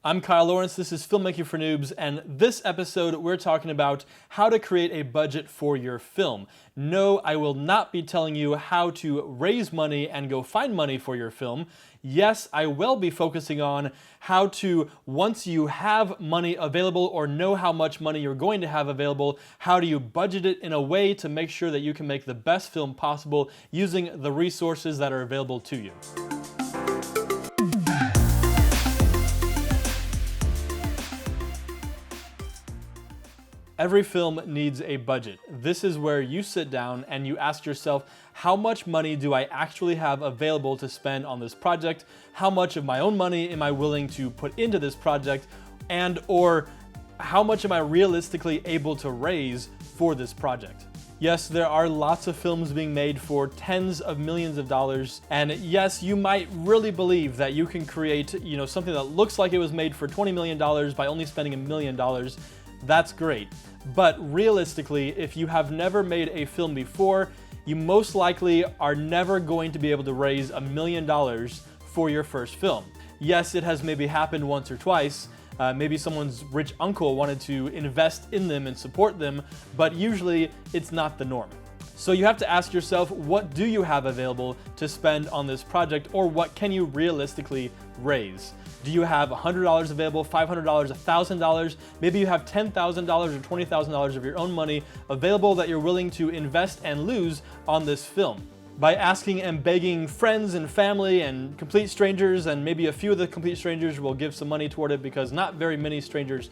I'm Kyle Lawrence, this is Filmmaking for Noobs, and this episode we're talking about how to create a budget for your film. No, I will not be telling you how to raise money and go find money for your film. Yes, I will be focusing on how to, once you have money available or know how much money you're going to have available, how do you budget it in a way to make sure that you can make the best film possible using the resources that are available to you. Every film needs a budget. This is where you sit down and you ask yourself, how much money do I actually have available to spend on this project? How much of my own money am I willing to put into this project? And or how much am I realistically able to raise for this project? Yes, there are lots of films being made for tens of millions of dollars, and yes, you might really believe that you can create, something that looks like it was made for $20 million by only spending $1 million. That's great. But realistically, if you have never made a film before, you most likely are never going to be able to raise $1 million for your first film. Yes, it has maybe happened once or twice. Maybe someone's rich uncle wanted to invest in them and support them, but usually it's not the norm. So you have to ask yourself, what do you have available to spend on this project, or what can you realistically raise? Do you have $100 available, $500, $1,000? Maybe you have $10,000 or $20,000 of your own money available that you're willing to invest and lose on this film. By asking and begging friends and family and complete strangers, and maybe a few of the complete strangers will give some money toward it because not very many strangers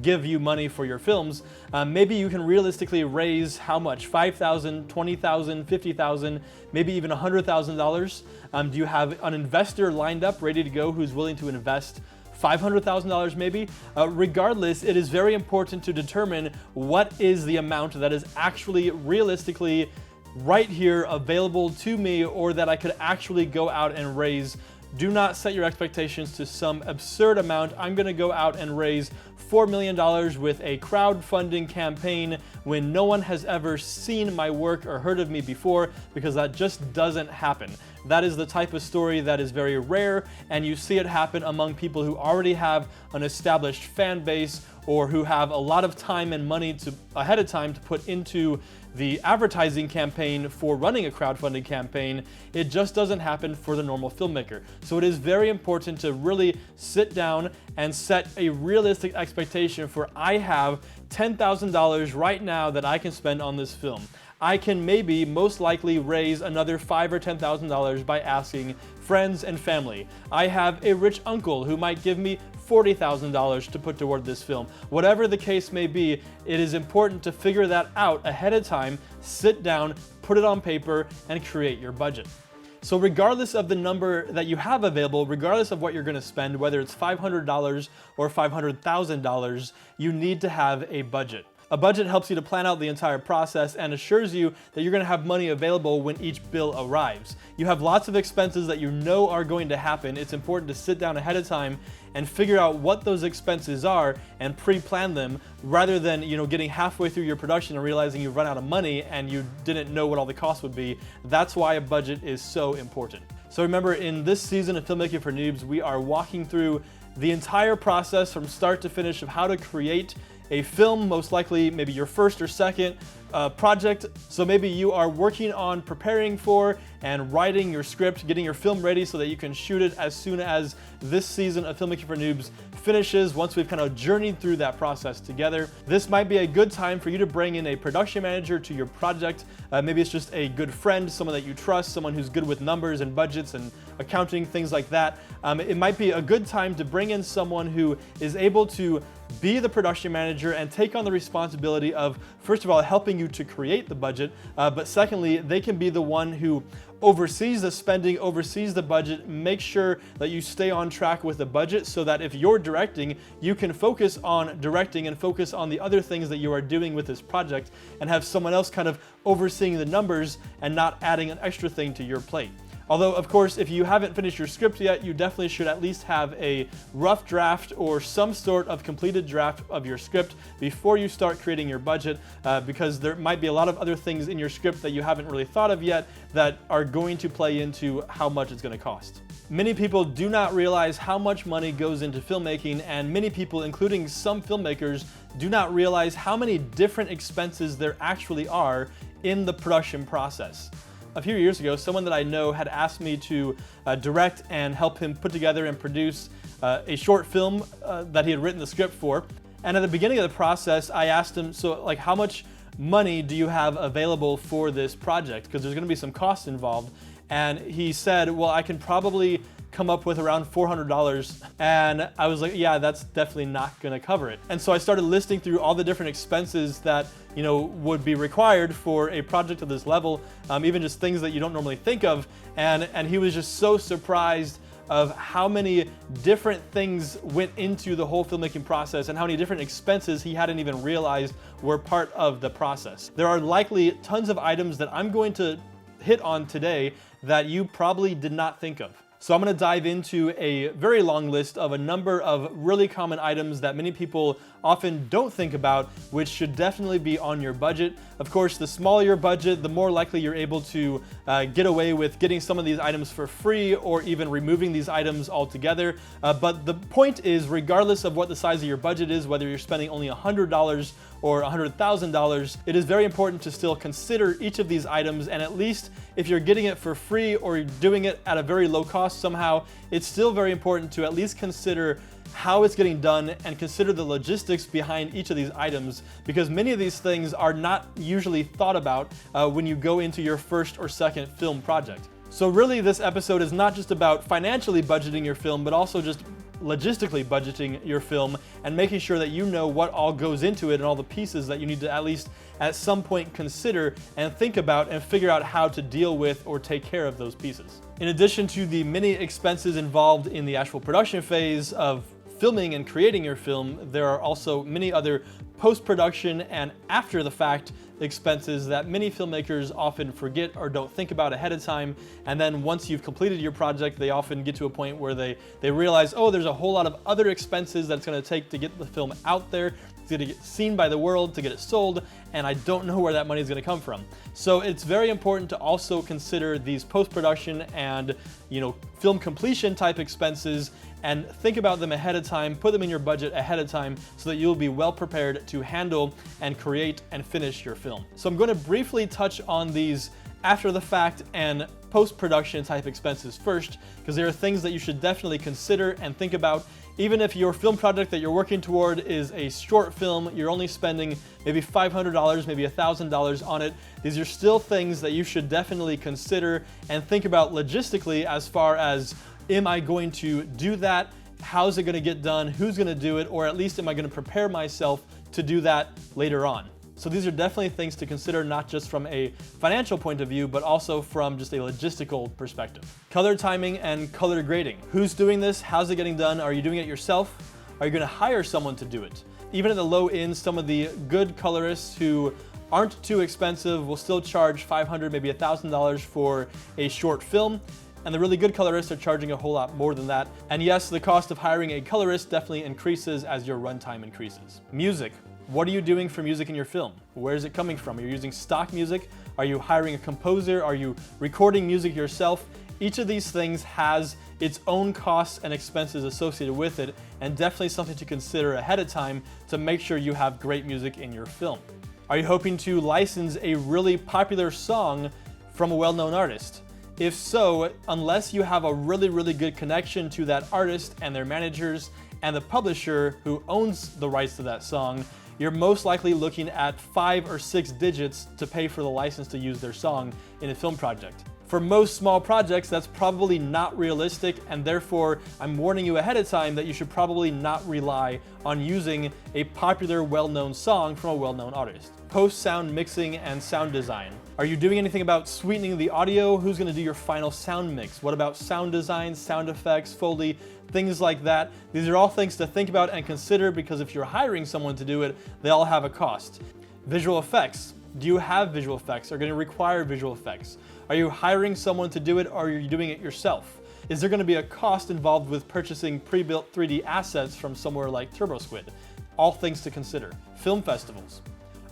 give you money for your films, maybe you can realistically raise how much? $5,000, $20,000, $50,000, maybe even $100,000. Do you have an investor lined up, ready to go, who's willing to invest $500,000 maybe? Regardless, it is very important to determine what is the amount that is actually realistically right here available to me, or that I could actually go out and raise. Do not set your expectations to some absurd amount. I'm going to go out and raise $4 million with a crowdfunding campaign when no one has ever seen my work or heard of me before, because that just doesn't happen. That is the type of story that is very rare, and you see it happen among people who already have an established fan base, or who have a lot of time and money ahead of time to put into the advertising campaign for running a crowdfunding campaign. It just doesn't happen for the normal filmmaker. So it is very important to really sit down and set a realistic expectation for, I have $10,000 right now that I can spend on this film. I can maybe most likely raise another $5,000 or $10,000 by asking friends and family. I have a rich uncle who might give me $40,000 to put toward this film. Whatever the case may be, it is important to figure that out ahead of time, sit down, put it on paper, and create your budget. So regardless of the number that you have available, regardless of what you're going to spend, whether it's $500 or $500,000, you need to have a budget. A budget helps you to plan out the entire process and assures you that you're going to have money available when each bill arrives. You have lots of expenses that you know are going to happen. It's important to sit down ahead of time and figure out what those expenses are and pre-plan them, rather than getting halfway through your production and realizing you've run out of money and you didn't know what all the costs would be. That's why a budget is so important. So remember, in this season of Filmmaking for Noobs, we are walking through the entire process from start to finish of how to create a film, most likely maybe your first or second project. So maybe you are working on preparing for and writing your script, getting your film ready so that you can shoot it as soon as this season of Filmmaking for Noobs finishes, once we've kind of journeyed through that process together. This might be a good time for you to bring in a production manager to your project. Maybe it's just a good friend, someone that you trust, someone who's good with numbers and budgets and accounting, things like that. It might be a good time to bring in someone who is able to be the production manager and take on the responsibility of, first of all, helping you to create the budget, but secondly, they can be the one who oversees the spending, oversees the budget, make sure that you stay on track with the budget, so that if you're directing, you can focus on directing and focus on the other things that you are doing with this project, and have someone else kind of overseeing the numbers and not adding an extra thing to your plate. Although, of course, if you haven't finished your script yet, you definitely should at least have a rough draft or some sort of completed draft of your script before you start creating your budget, because there might be a lot of other things in your script that you haven't really thought of yet that are going to play into how much it's going to cost. Many people do not realize how much money goes into filmmaking, and many people, including some filmmakers, do not realize how many different expenses there actually are in the production process. A few years ago, someone that I know had asked me to direct and help him put together and produce a short film that he had written the script for. And at the beginning of the process, I asked him, so like, how much money do you have available for this project? Because there's going to be some costs involved. And he said, well, I can probably come up with around $400. And I was like, yeah, that's definitely not going to cover it. And so I started listing through all the different expenses that, you know, would be required for a project of this level, even just things that you don't normally think of. And he was just so surprised of how many different things went into the whole filmmaking process and how many different expenses he hadn't even realized were part of the process. There are likely tons of items that I'm going to hit on today that you probably did not think of. So I'm going to dive into a very long list of a number of really common items that many people often don't think about, which should definitely be on your budget. Of course, the smaller your budget, the more likely you're able to get away with getting some of these items for free or even removing these items altogether. But the point is, regardless of what the size of your budget is, whether you're spending only $100 or $100,000, it is very important to still consider each of these items, and at least if you're getting it for free or you're doing it at a very low cost somehow, it's still very important to at least consider how it's getting done and consider the logistics behind each of these items, because many of these things are not usually thought about when you go into your first or second film project. So really, this episode is not just about financially budgeting your film, but also just logistically budgeting your film and making sure that you know what all goes into it and all the pieces that you need to at least at some point consider and think about and figure out how to deal with or take care of those pieces. In addition to the many expenses involved in the actual production phase of filming and creating your film, there are also many other post-production and after the fact expenses that many filmmakers often forget or don't think about ahead of time. And then once you've completed your project, they often get to a point where they realize, oh, there's a whole lot of other expenses that it's going to take to get the film out there, to get seen by the world, to get it sold, and I don't know where that money is going to come from. So it's very important to also consider these post-production and, you know, film completion type expenses and think about them ahead of time, put them in your budget ahead of time so that you'll be well prepared to handle and create and finish your film. So I'm going to briefly touch on these after the fact and post-production type expenses first, because there are things that you should definitely consider and think about. Even if your film project that you're working toward is a short film, you're only spending maybe $500, maybe $1,000 on it, these are still things that you should definitely consider and think about logistically as far as, am I going to do that? How's it going to get done? Who's going to do it? Or at least am I going to prepare myself to do that later on? So these are definitely things to consider, not just from a financial point of view, but also from just a logistical perspective. Color timing and color grading. Who's doing this? How's it getting done? Are you doing it yourself? Are you going to hire someone to do it? Even at the low end, some of the good colorists who aren't too expensive will still charge $500, maybe $1,000 for a short film. And the really good colorists are charging a whole lot more than that. And yes, the cost of hiring a colorist definitely increases as your runtime increases. Music. What are you doing for music in your film? Where is it coming from? Are you using stock music? Are you hiring a composer? Are you recording music yourself? Each of these things has its own costs and expenses associated with it, and definitely something to consider ahead of time to make sure you have great music in your film. Are you hoping to license a really popular song from a well-known artist? If so, unless you have a really, really good connection to that artist and their managers and the publisher who owns the rights to that song, you're most likely looking at 5 or 6 digits to pay for the license to use their song in a film project. For most small projects, that's probably not realistic, and therefore I'm warning you ahead of time that you should probably not rely on using a popular, well-known song from a well-known artist. Post-sound mixing and sound design. Are you doing anything about sweetening the audio? Who's going to do your final sound mix? What about sound design, sound effects, Foley, things like that? These are all things to think about and consider, because if you're hiring someone to do it, they all have a cost. Visual effects. Do you have visual effects? Are going to require visual effects? Are you hiring someone to do it, or are you doing it yourself? Is there going to be a cost involved with purchasing pre-built 3D assets from somewhere like TurboSquid? All things to consider. Film festivals.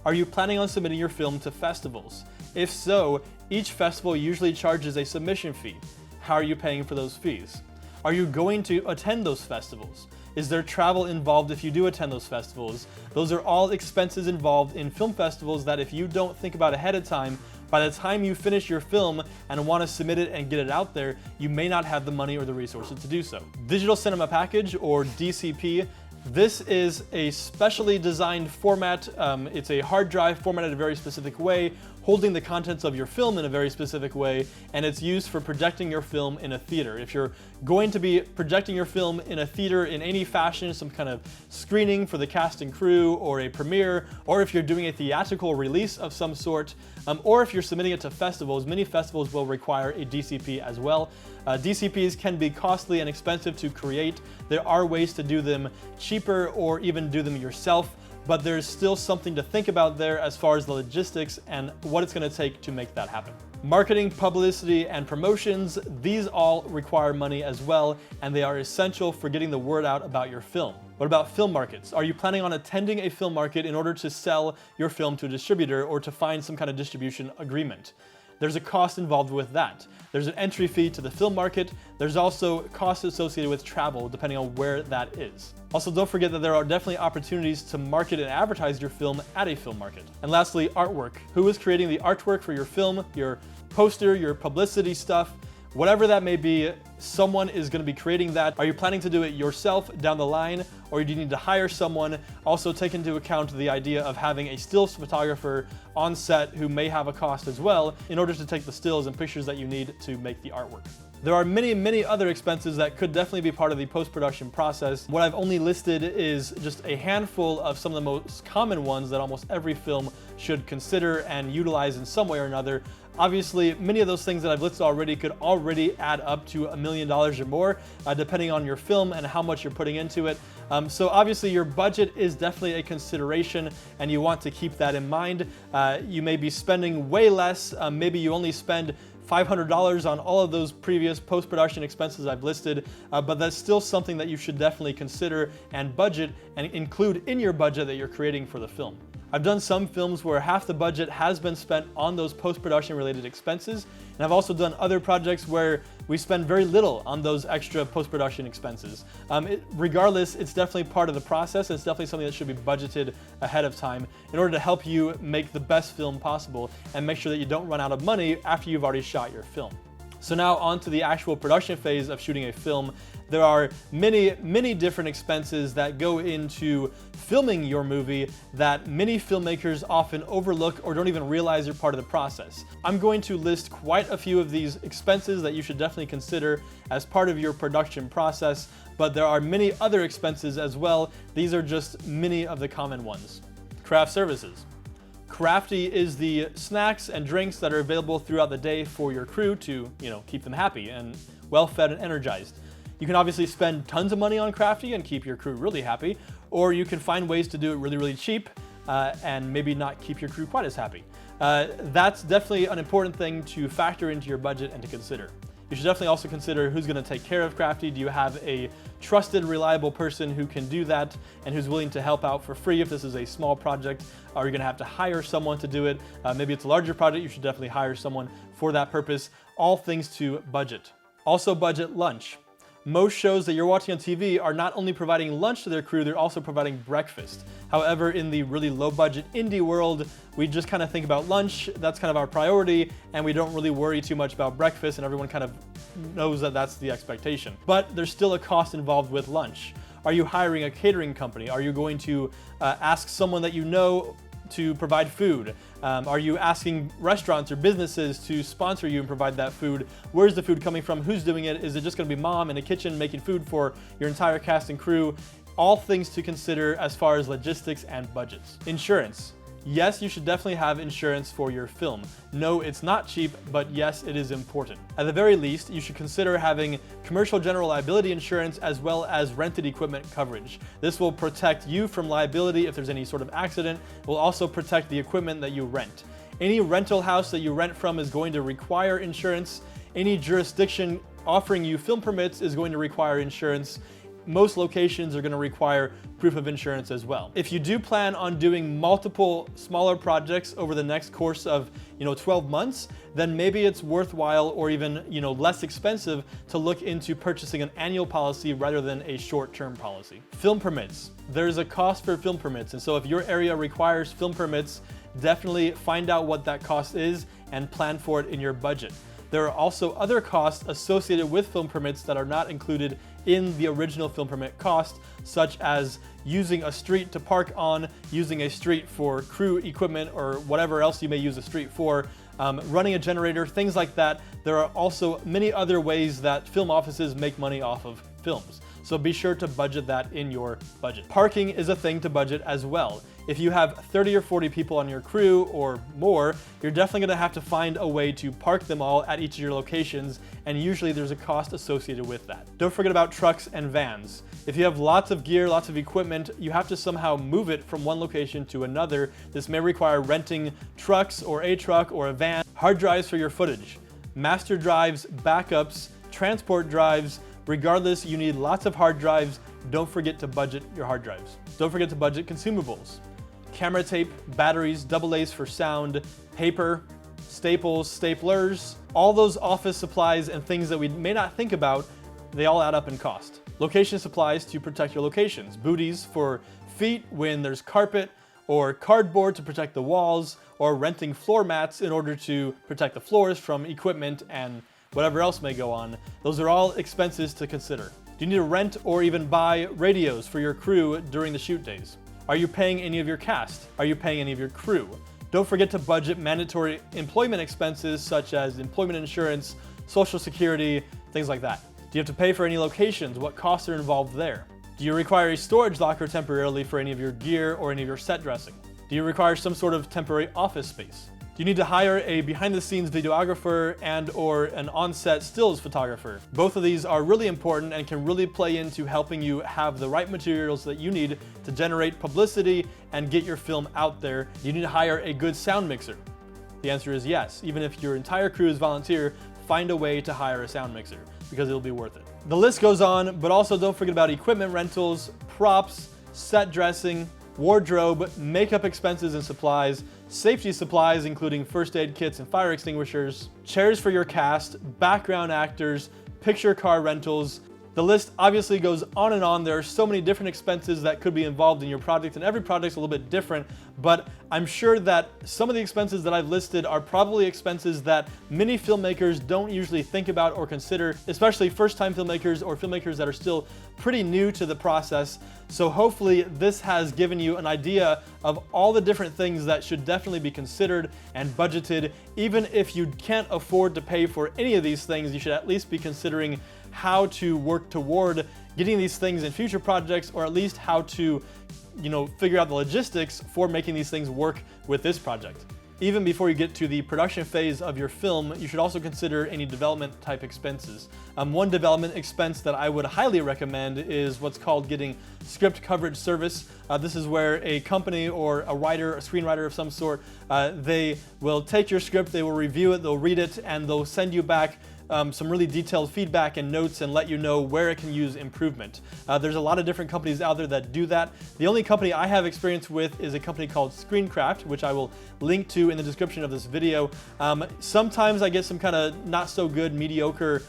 Are you planning on submitting your film to festivals? If so, each festival usually charges a submission fee. How are you paying for those fees? Are you going to attend those festivals? Is there travel involved if you do attend those festivals? Those are all expenses involved in film festivals that if you don't think about ahead of time, by the time you finish your film and want to submit it and get it out there, you may not have the money or the resources to do so. Digital Cinema Package, or DCP, this is a specially designed format. It's a hard drive formatted a very specific way, holding the contents of your film in a very specific way, and it's used for projecting your film in a theater. If you're going to be projecting your film in a theater in any fashion, some kind of screening for the cast and crew, or a premiere, or if you're doing a theatrical release of some sort, or if you're submitting it to festivals, many festivals will require a DCP as well. DCPs can be costly and expensive to create. There are ways to do them cheaper or even do them yourself, but there's still something to think about there as far as the logistics and what it's going to take to make that happen. Marketing, publicity, and promotions, these all require money as well, and they are essential for getting the word out about your film. What about film markets? Are you planning on attending a film market in order to sell your film to a distributor or to find some kind of distribution agreement? There's a cost involved with that. There's an entry fee to the film market. There's also costs associated with travel, depending on where that is. Also, don't forget that there are definitely opportunities to market and advertise your film at a film market. And lastly, artwork. Who is creating the artwork for your film, your poster, your publicity stuff? Whatever that may be, someone is going to be creating that. Are you planning to do it yourself down the line, or do you need to hire someone? Also take into account the idea of having a stills photographer on set who may have a cost as well in order to take the stills and pictures that you need to make the artwork. There are many other expenses that could definitely be part of the post-production process. What I've only listed is just a handful of some of the most common ones that almost every film should consider and utilize in some way or another. Obviously, many of those things that I've listed already could already add up to $1 million or more, depending on your film and how much you're putting into it. So obviously your budget is definitely a consideration, and you want to keep that in mind. You may be spending way less. Maybe you only spend $500 on all of those previous post-production expenses I've listed, but that's still something that you should definitely consider and budget and include in your budget that you're creating for the film. I've done some films where half the budget has been spent on those post-production related expenses, and I've also done other projects where we spend very little on those extra post-production expenses. Regardless, it's definitely part of the process. It's definitely something that should be budgeted ahead of time in order to help you make the best film possible and make sure that you don't run out of money after you've already shot your film. So now on to the actual production phase of shooting a film. There are many different expenses that go into filming your movie that many filmmakers often overlook or don't even realize are part of the process. I'm going to list quite a few of these expenses that you should definitely consider as part of your production process, but there are many other expenses as well. These are just many of the common ones. Craft services. Crafty is the snacks and drinks that are available throughout the day for your crew to, keep them happy and well-fed and energized. You can obviously spend tons of money on Crafty and keep your crew really happy, or you can find ways to do it really cheap and maybe not keep your crew quite as happy. That's definitely an important thing to factor into your budget and to consider. You should definitely also consider who's going to take care of Crafty. Do you have a trusted, reliable person who can do that and who's willing to help out for free if this is a small project? Are you going to have to hire someone to do it? Maybe it's a larger project, you should definitely hire someone for that purpose. All things to budget. Also budget lunch. Most shows that you're watching on TV are not only providing lunch to their crew, they're also providing breakfast. However, in the really low budget indie world, we just kind of think about lunch, that's kind of our priority, and we don't really worry too much about breakfast, and everyone kind of knows that that's the expectation. But there's still a cost involved with lunch. Are you hiring a catering company? Are you going to ask someone that you know to provide food? Are you asking restaurants or businesses to sponsor you and provide that food? Where's the food coming from? Who's doing it? Is it just going to be mom in a kitchen making food for your entire cast and crew? All things to consider as far as logistics and budgets. Insurance. Yes, you should definitely have insurance for your film. No, it's not cheap, but yes, it is important. At the very least, you should consider having commercial general liability insurance as well as rented equipment coverage. This will protect you from liability if there's any sort of accident. It will also protect the equipment that you rent. Any rental house that you rent from is going to require insurance. Any jurisdiction offering you film permits is going to require insurance. most locations are going to require proof of insurance as well. If you do plan on doing multiple smaller projects over the next course of 12 months, then maybe it's worthwhile or even less expensive to look into purchasing an annual policy rather than a short-term policy. Film permits. There's a cost for film permits, and so if your area requires film permits, definitely find out what that cost is and plan for it in your budget. There are also other costs associated with film permits that are not included in the original film permit cost, such as using a street to park on, using a street for crew equipment or whatever else you may use a street for, running a generator, things like that. There are also many other ways that film offices make money off of films. So be sure to budget that in your budget. Parking is a thing to budget as well. If you have 30 or 40 people on your crew or more, you're definitely gonna have to find a way to park them all at each of your locations, and usually there's a cost associated with that. Don't forget about trucks and vans. If you have lots of gear, lots of equipment, you have to somehow move it from one location to another. This may require renting trucks or a truck or a van. Hard drives for your footage. Master drives, backups, transport drives. Regardless, you need lots of hard drives. Don't forget to budget your hard drives. Don't forget to budget consumables. Camera tape, batteries, AA's for sound, paper, staples, staplers, all those office supplies and things that we may not think about, they all add up in cost. Location supplies to protect your locations. Booties for feet when there's carpet, or cardboard to protect the walls, or renting floor mats in order to protect the floors from equipment and whatever else may go on. Those are all expenses to consider. Do you need to rent or even buy radios for your crew during the shoot days? Are you paying any of your cast? Are you paying any of your crew? Don't forget to budget mandatory employment expenses such as employment insurance, social security, things like that. Do you have to pay for any locations? What costs are involved there? Do you require a storage locker temporarily for any of your gear or any of your set dressing? Do you require some sort of temporary office space? Do you need to hire a behind-the-scenes videographer and or an on-set stills photographer? Both of these are really important and can really play into helping you have the right materials that you need to generate publicity and get your film out there. Do you need to hire a good sound mixer? The answer is yes. Even if your entire crew is volunteer, find a way to hire a sound mixer because it'll be worth it. The list goes on, but also don't forget about equipment rentals, props, set dressing, wardrobe, makeup expenses and supplies, safety supplies including first aid kits and fire extinguishers, chairs for your cast, background actors, picture car rentals. The list obviously goes on and on. There are so many different expenses that could be involved in your project, and every project's a little bit different, but I'm sure that some of the expenses that I've listed are probably expenses that many filmmakers don't usually think about or consider, especially first-time filmmakers or filmmakers that are still pretty new to the process. So hopefully this has given you an idea of all the different things that should definitely be considered and budgeted. Even if you can't afford to pay for any of these things, you should at least be considering how to work toward getting these things in future projects, or at least how to, figure out the logistics for making these things work with this project. Even before you get to the production phase of your film, you should also consider any development type expenses. One development expense that I would highly recommend is what's called getting script coverage service. This is where a company or a writer, a screenwriter of some sort, they will take your script, they will review it, they'll read it, and they'll send you back some really detailed feedback and notes and let you know where it can use improvement. There's a lot of different companies out there that do that. The only company I have experience with is a company called Screencraft, which I will link to in the description of this video. Sometimes I get some kind of not so good, mediocre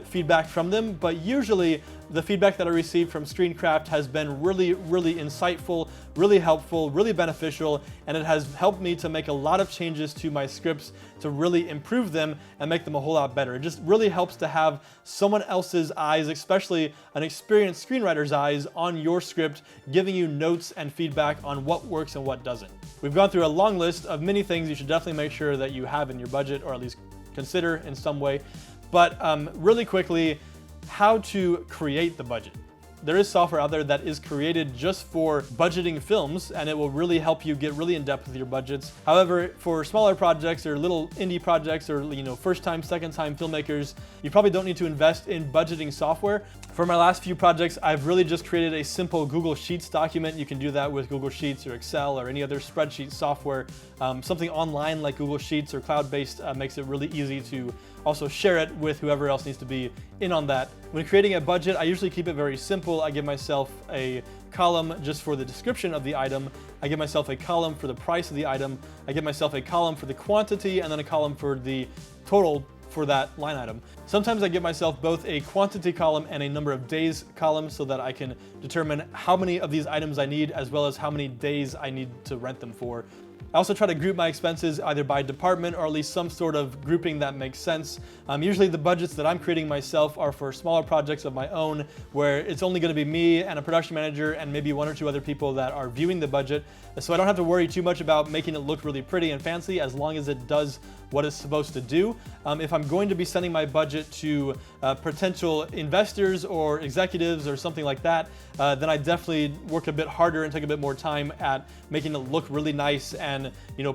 feedback from them, but usually the feedback that I received from Screencraft has been really, really insightful, really helpful, really beneficial, and it has helped me to make a lot of changes to my scripts to really improve them and make them a whole lot better. It just really helps to have someone else's eyes, especially an experienced screenwriter's eyes, on your script, giving you notes and feedback on what works and what doesn't. We've gone through a long list of many things you should definitely make sure that you have in your budget, or at least consider in some way. But really quickly, how to create the budget. There is software out there that is created just for budgeting films, and it will really help you get really in depth with your budgets. However, for smaller projects or little indie projects or first time, second time filmmakers, you probably don't need to invest in budgeting software. For my last few projects, I've really just created a simple Google Sheets document. You can do that with Google Sheets or Excel or any other spreadsheet software. Something online like Google Sheets or cloud-based makes it really easy to also share it with whoever else needs to be in on that. When creating a budget, I usually keep it very simple. I give myself a column just for the description of the item. I give myself a column for the price of the item. I give myself a column for the quantity, and then a column for the total for that line item. Sometimes I give myself both a quantity column and a number of days column so that I can determine how many of these items I need as well as how many days I need to rent them for. I also try to group my expenses either by department or at least some sort of grouping that makes sense. Usually the budgets that I'm creating myself are for smaller projects of my own where it's only going to be me and a production manager and maybe one or two other people that are viewing the budget. So I don't have to worry too much about making it look really pretty and fancy as long as it does what it's supposed to do. If I'm going to be sending my budget to potential investors or executives or something like that, then I definitely work a bit harder and take a bit more time at making it look really nice and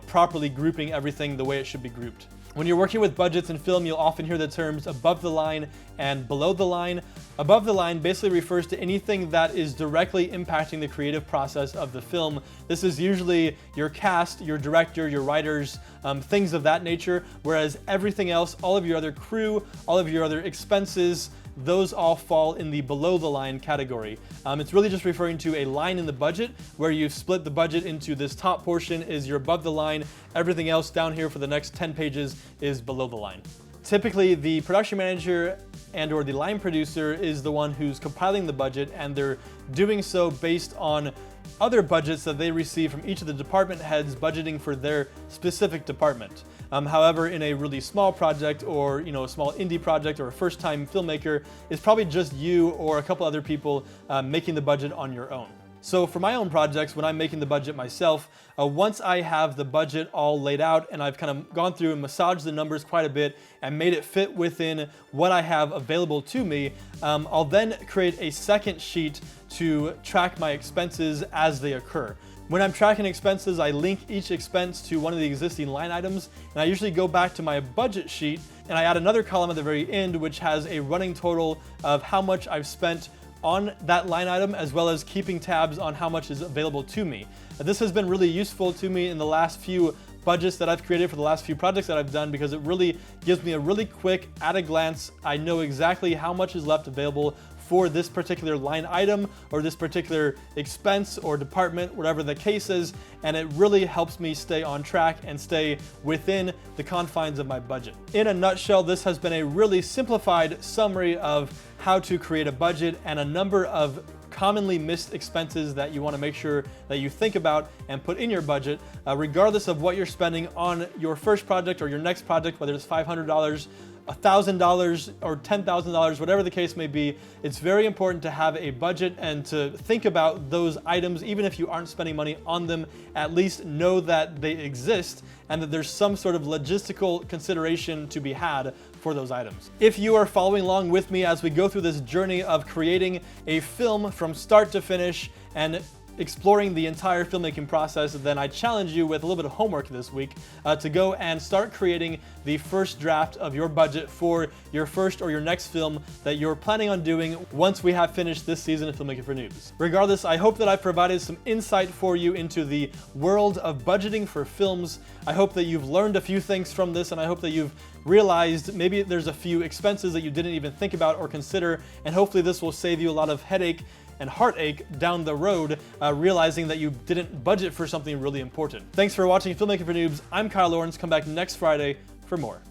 properly grouping everything the way it should be grouped. When you're working with budgets in film, you'll often hear the terms above the line and below the line. Above the line basically refers to anything that is directly impacting the creative process of the film. This is usually your cast, your director, your writers, things of that nature, whereas everything else, all of your other crew, all of your other expenses, those all fall in the below the line category. It's really just referring to a line in the budget where you've split the budget into this top portion is your above the line, everything else down here for the next 10 pages is below the line. Typically, the production manager and/or the line producer is the one who's compiling the budget, and they're doing so based on other budgets that they receive from each of the department heads budgeting for their specific department. However, in a really small project or a small indie project or a first-time filmmaker, it's probably just you or a couple other people making the budget on your own. So for my own projects, when I'm making the budget myself, once I have the budget all laid out and I've kind of gone through and massaged the numbers quite a bit and made it fit within what I have available to me, I'll then create a second sheet to track my expenses as they occur. When I'm tracking expenses, I link each expense to one of the existing line items, and I usually go back to my budget sheet and I add another column at the very end which has a running total of how much I've spent on that line item, as well as keeping tabs on how much is available to me. This has been really useful to me in the last few budgets that I've created for the last few projects that I've done, because it really gives me a really quick, at a glance, I know exactly how much is left available for this particular line item or this particular expense or department, whatever the case is, and it really helps me stay on track and stay within the confines of my budget. In a nutshell, this has been a really simplified summary of how to create a budget and a number of commonly missed expenses that you want to make sure that you think about and put in your budget, regardless of what you're spending on your first project or your next project, whether it's $500, $1,000 or $10,000, whatever the case may be. It's very important to have a budget and to think about those items, even if you aren't spending money on them. At least know that they exist and that there's some sort of logistical consideration to be had for those items. If you are following along with me as we go through this journey of creating a film from start to finish and exploring the entire filmmaking process, then I challenge you with a little bit of homework this week to go and start creating the first draft of your budget for your first or your next film that you're planning on doing once we have finished this season of Filmmaking for Noobs. Regardless, I hope that I've provided some insight for you into the world of budgeting for films. I hope that you've learned a few things from this, and I hope that you've realized maybe there's a few expenses that you didn't even think about or consider, and hopefully this will save you a lot of headache and heartache down the road, realizing that you didn't budget for something really important. Thanks for watching Filmmaking for Noobs. I'm Kyle Lawrence. Come back next Friday for more.